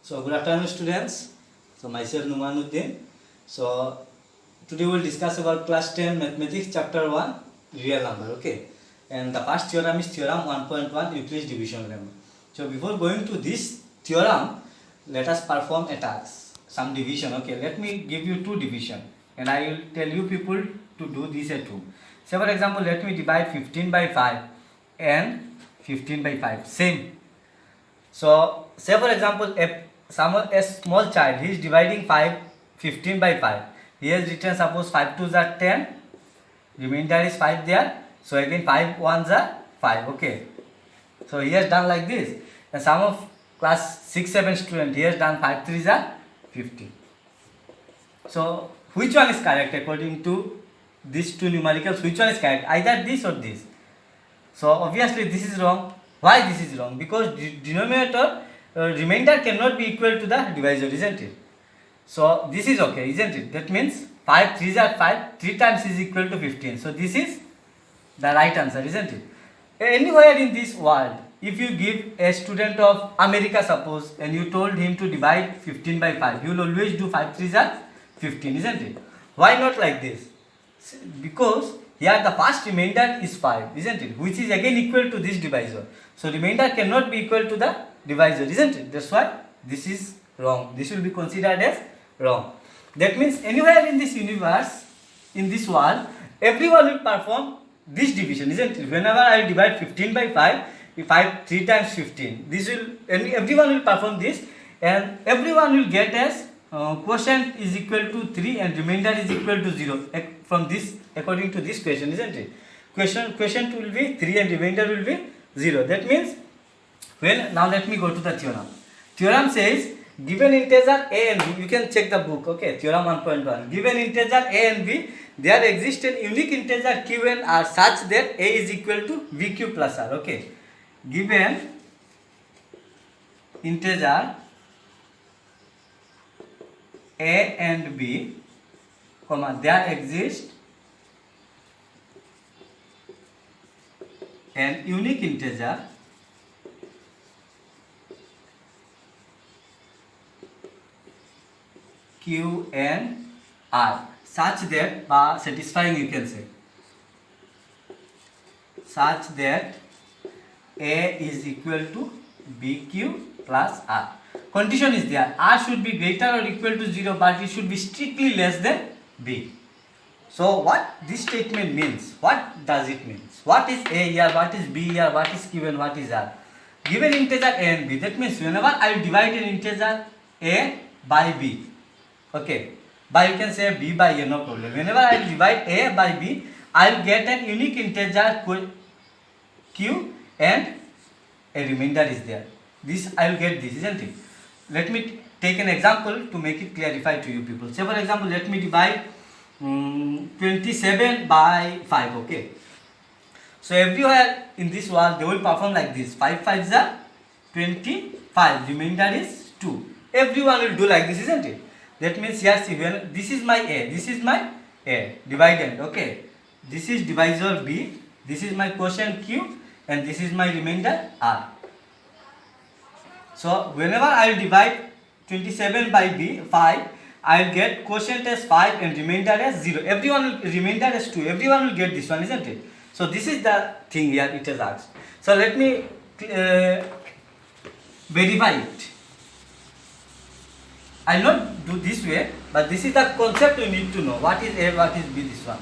So good afternoon students. So myself Numanuddin. So today we'll discuss about class 10 mathematics chapter 1 real number. Okay. And the first theorem is theorem 1.1 Euclid's division lemma. So before going to this theorem, let us perform a task, some division. Okay. Let me give you two division and I will tell you people to do this at home. Say for example, let me divide 15 by 5 and 15 by 5. Same. So say for example, a small child, he is dividing 15 by 5. He has written suppose 5 2s are 10, remainder is 5 there. So again 5 1s are 5. Okay. So he has done like this. And some of class 6 7 student, he has done 5 3s are 50. So which one is correct according to these two numericals? Which one is correct? Either this or this. So obviously this is wrong. Why this is wrong? Because denominator remainder cannot be equal to the divisor, isn't it? So this is okay, isn't it? That means 5 3s are 5, 3 times is equal to 15. So this is the right answer, isn't it? Anywhere in this world, if you give a student of America suppose and you told him to divide 15 by 5, he will always do 5 3s are 15, isn't it? Why not like this? Because here the first remainder is 5, isn't it? Which is again equal to this divisor. So remainder cannot be equal to the divisor, isn't it? That's why this is wrong. This will be considered as wrong. That means anywhere in this universe, in this world, everyone will perform this division, isn't it? Whenever I divide 15 by 5, if I 3 times 15, this will everyone will perform this, and everyone will get as quotient is equal to 3 and remainder is equal to 0 from this, according to this question, isn't it? Quotient will be 3 and remainder will be 0. That means now let me go to the theorem. Theorem says given integer a and b, you can check the book, okay, theorem 1.1. Given integer a and b, there exists an unique integer q and r such that a is equal to bq plus r. Okay, given integer a and b, comma, there exists an unique integer q and r such that satisfying, you can say, such that a is equal to bq plus r. Condition is there, r should be greater or equal to 0, but it should be strictly less than b. So what this statement means, what does it mean? What is a here, what is b here, what is q and what is r? Given integer a and b, that means whenever I will divide an integer a by b, okay, by you can say b by a, no problem. Whenever I will divide a by b, I will get an unique integer q and a remainder is there. This I will get this, isn't it? Let me take an example to make it clarify to you people. Say for example, let me divide 27 by 5, okay. So everywhere in this world they will perform like this. 5 5s are 25, remainder is 2. Everyone will do like this, isn't it? That means here see, when this is my a, this is my a, dividend, okay. This is divisor b, this is my quotient q, and this is my remainder r. So whenever I will divide 27 by b 5, I will get quotient as 5 and remainder as 0. Everyone will, remainder as 2. Everyone will get this one, isn't it? So this is the thing here it has asked. So let me verify it. I will not do this way, but this is the concept you need to know. What is a, what is b, this one.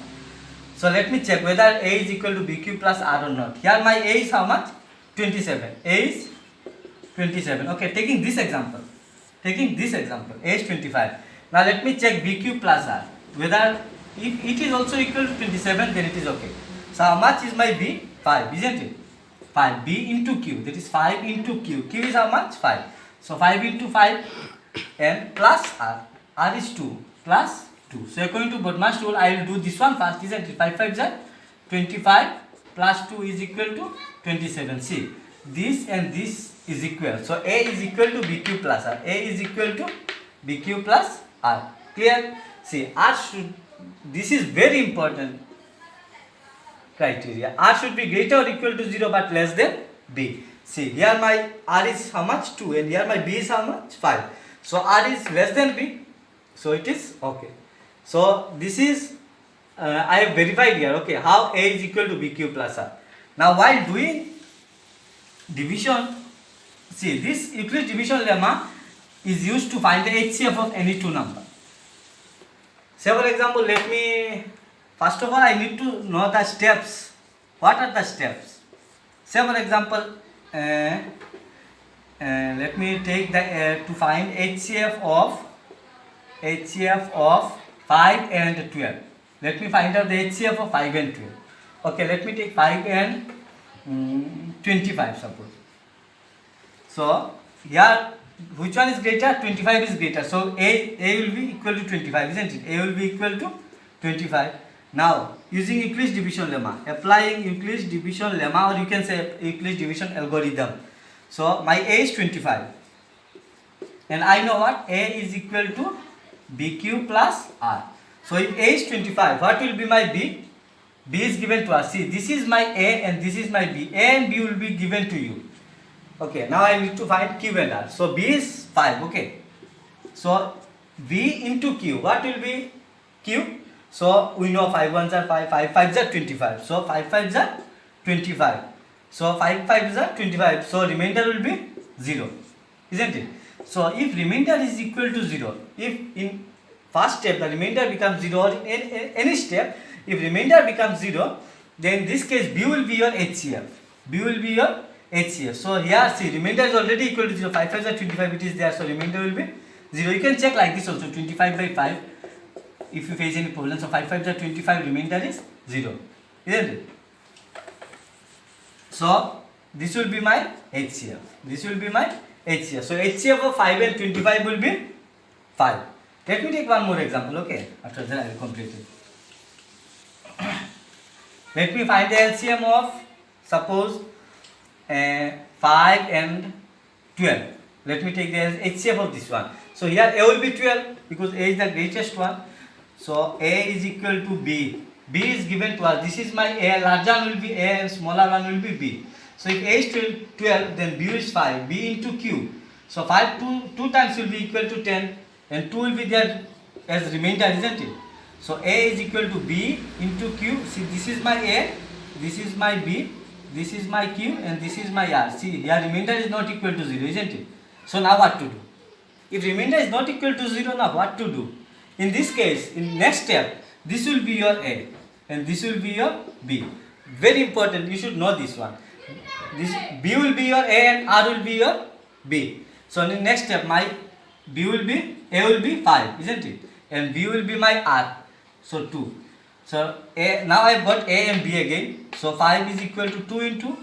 So let me check whether a is equal to bq plus r or not. Here my a is how much? 27. A is 27. Okay, taking this example, a is 25. Now let me check bq plus r, whether if it is also equal to 27, then it is okay. So how much is my b? 5, isn't it? 5. B into q, that is 5 into q. Q is how much? 5. So 5 into 5 and plus r. R is 2 plus 2. So according to Bodmas rule, I will do this one first, isn't it? 5 5s are 25 plus 2 is equal to 27. See, this and this is equal. So a is equal to bq plus r. A is equal to bq plus r. Clear? See, r should, this is very important criteria. R should be greater or equal to 0 but less than b. See, here my R is how much? 2, and here my B is how much? 5. So R is less than B. So it is okay. So this is I have verified here, okay, how A is equal to BQ plus R. Now while doing division, see, this Euclid's division lemma is used to find the HCF of any two number. Say for example, let me, first of all I need to know the steps. What are the steps? Say for example, let me take the to find HCF of 5 and 12. Let me find out the HCF of 5 and 12. Okay, let me take 5 and 25 suppose. So here which one is greater? 25 is greater. So A will be equal to 25, isn't it? A will be equal to 25. Now using Euclid's division lemma, applying Euclid's division lemma, or you can say Euclid's division algorithm. So my A is 25, and I know what A is equal to BQ plus R. So if A is 25, what will be my B? B is given to us. See, this is my A and this is my B. A and B will be given to you. Okay, now I need to find Q and R. So B is 5, okay. So B into Q, what will be Q? So we know 5 ones are 5, 5 5s are 25. So 5 5s are 25. So 5 5s are 25. So remainder will be 0, isn't it? So if remainder is equal to 0, if in first step the remainder becomes 0, or in any step, if remainder becomes 0, then in this case B will be your HCF. B will be your HCF. So here see, remainder is already equal to 0. 5 5s are 25, it is there. So remainder will be 0. You can check like this also, 25 by 5. If you face any problem, so 5 5s are 25, remainder is 0. Isn't it? So this will be my HCF. This will be my HCF. So HCF of 5 and 25 will be 5. Let me take one more example, okay? After that I will complete it. Let me find the LCM of, suppose, 5 and 12. Let me take the HCF of this one. So here A will be 12 because A is the greatest one. So A is equal to B. B is given to us. This is my A. Larger one will be A and smaller one will be B. So if A is 12, then B is 5. B into Q. So 5 2 times will be equal to 10, and 2 will be there as remainder, isn't it? So A is equal to B into Q. See, this is my A, this is my B, this is my Q, and this is my R. See, here remainder is not equal to 0, isn't it? So now what to do? If remainder is not equal to 0, now what to do? In this case, in next step, this will be your A and this will be your B. Very important, you should know this one. This B will be your A and R will be your B. So in the next step, my B will be, A will be 5, isn't it? And B will be my R. So 2. So A, now I have got A and B again. So 5 is equal to 2 into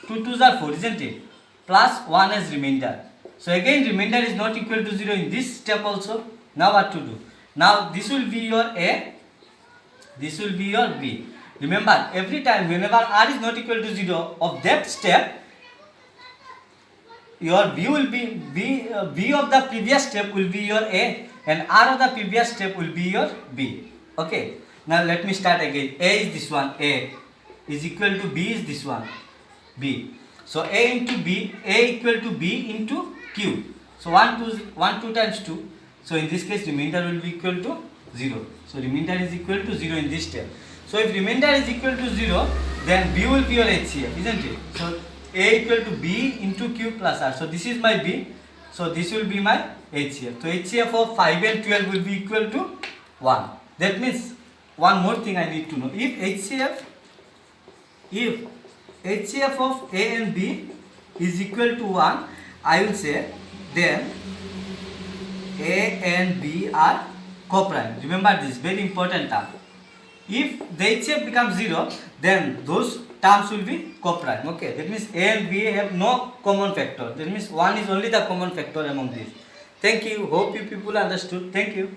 2 2s are 4, isn't it? Plus 1 as remainder. So again remainder is not equal to 0 in this step also. Now what to do? Now this will be your A, this will be your B. Remember, every time whenever R is not equal to 0 of that step, your B will be B of the previous step will be your A, and R of the previous step will be your B. Okay. Now let me start again. A is this one, A is equal to B is this one, B. So A into B, A equal to B into Q. So 1 2 times 2. So in this case remainder will be equal to 0. So remainder is equal to 0 in this step. So if remainder is equal to 0, then B will be your HCF, isn't it? So A equal to B into Q plus R. So this is my B. So this will be my HCF. So HCF of 5 and 12 will be equal to 1. That means one more thing I need to know. If HCF of A and B is equal to 1, I will say then A and B are co-prime. Remember this, very important term. If the HCF becomes 0, then those terms will be co-prime. Okay, that means A and B have no common factor. That means 1 is only the common factor among these. Thank you. Hope you people understood. Thank you.